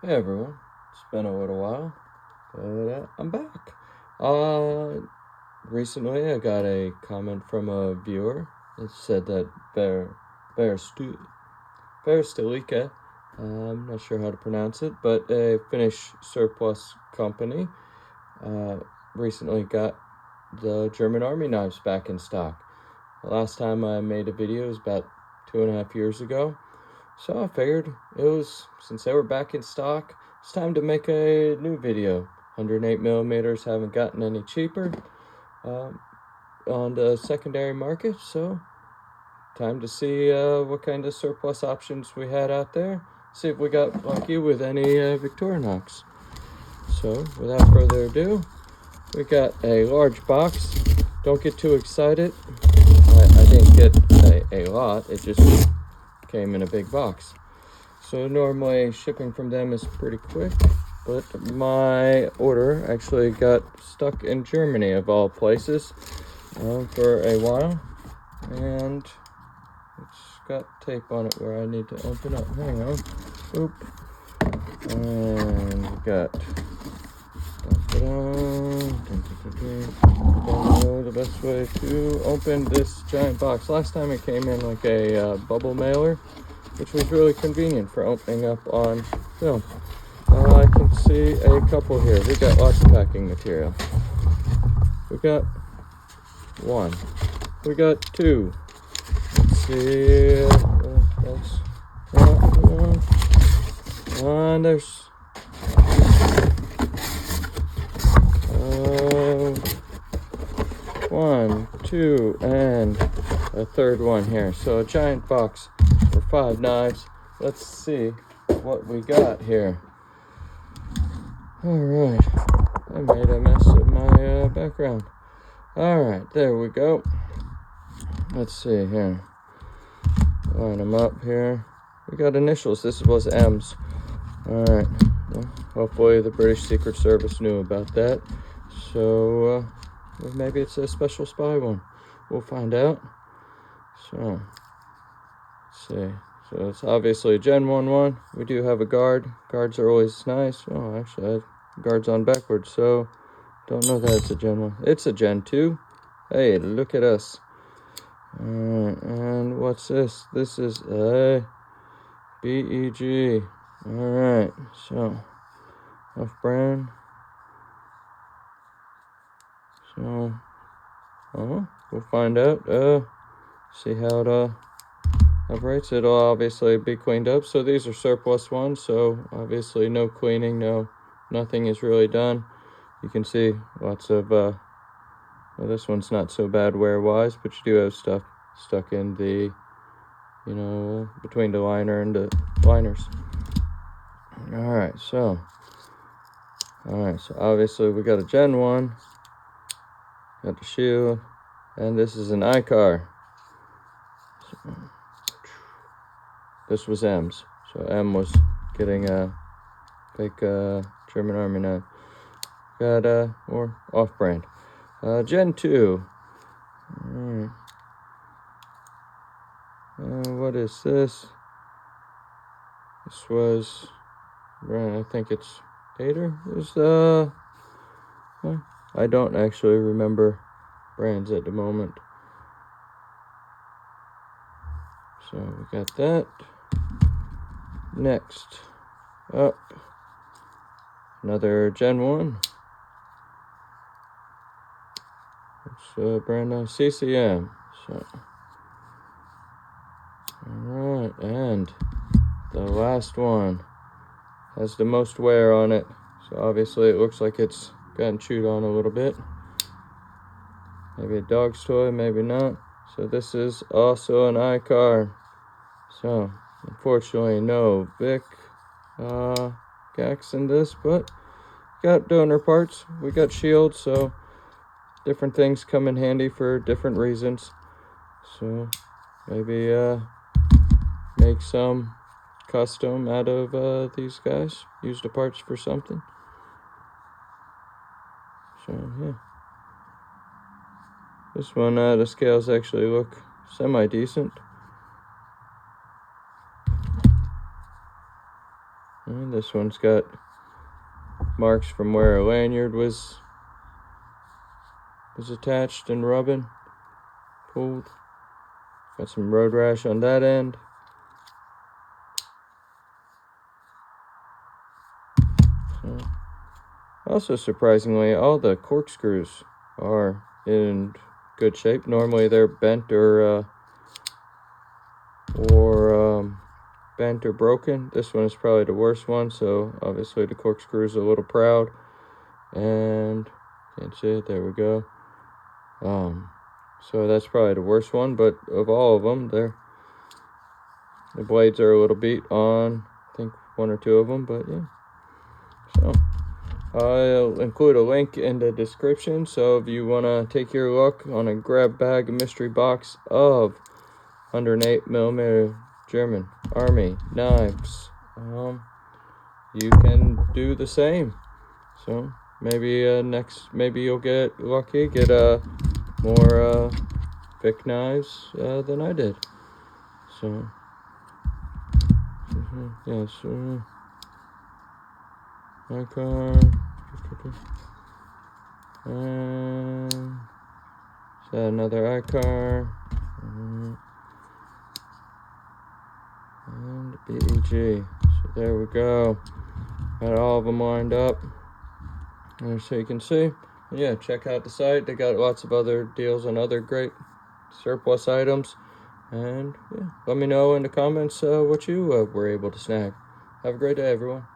Hey everyone, it's been a little while, but I'm back. Recently I got a comment from a viewer that said that Varusteleka, I'm not sure how to pronounce it, but a Finnish surplus company recently got the German Army knives back in stock. The last time I made a video was about 2.5 years ago. So I figured since they were back in stock, it's time to make a new video. 108 millimeters haven't gotten any cheaper on the secondary market, so time to see what kind of surplus options we had out there. See if we got lucky with any Victorinox. So without further ado, we got a large box. Don't get too excited. I didn't get a lot. It just came in a big box. So normally shipping from them is pretty quick, but my order actually got stuck in Germany of all places for a while, and it's got tape on it where I need to open up. Hang on. Oop. And we got don't know the best way to open this giant box. Last time it came in like a bubble mailer, which was really convenient for opening up on film. I can see a couple here. We got lots of packing material. We got one. We got two. Let's see. That's one. And there's one, two, and a third one here. So a giant box for 5 knives. Let's see what we got here. Alright, I made a mess of my background. Alright, there we go. Let's see here. Line them up here. We got initials. This was M's. Alright, well, hopefully the British Secret Service knew about that. So, maybe it's a special spy one. We'll find out. So, let's see. So it's obviously a Gen 1. We do have a guard. Guards are always nice. Oh, actually, I had guards on backwards, so don't know that it's a Gen 1. It's a Gen 2. Hey, look at us. Alright, and what's this? This is a BEG. Alright, so off-brand. So, we'll find out. See how it operates. It'll obviously be cleaned up. So these are surplus ones. So obviously no cleaning, nothing is really done. You can see lots of. Well, this one's not so bad wear-wise, but you do have stuff stuck in the, between the liner and the liners. All right, so obviously we got a Gen 1. Got the shield, and this is an ICAR. So, this was M's, so M was getting a fake German Army knife. Got more off-brand. Gen 2. Alright. What is this? This was, I think it's Hater. I don't actually remember brands at the moment. So we got that. Next up, another Gen 1. It's a brand new CCM. So, alright, and the last one has the most wear on it. So obviously it looks like it's gotten chewed on a little bit. Maybe a dog's toy, maybe not. So this is also an ICAR. So unfortunately no Vic GAKs in this, but got donor parts. We got shields, so different things come in handy for different reasons. So maybe make some custom out of these guys. Use the parts for something. So yeah, this one the scales actually look semi-decent. And this one's got marks from where a lanyard was attached and rubbing, pulled. Got some road rash on that end. So, also, surprisingly, all the corkscrews are in good shape. Normally they're bent or bent or broken. This one is probably the worst one, so obviously the corkscrew is a little proud. And can't see it, there we go. So that's probably the worst one, but of all of them, the blades are a little beat on, I think, one or two of them, but yeah. So I'll include a link in the description, so if you want to take your look on a grab bag mystery box of 108mm German Army knives, you can do the same. So maybe maybe you'll get lucky, get more thick knives than I did. So yes, my car, and another iCar, and BEG. So there we go. Got all of them lined up. And so you can see, yeah, check out the site. They got lots of other deals on other great surplus items. And yeah, let me know in the comments what you were able to snag. Have a great day, everyone.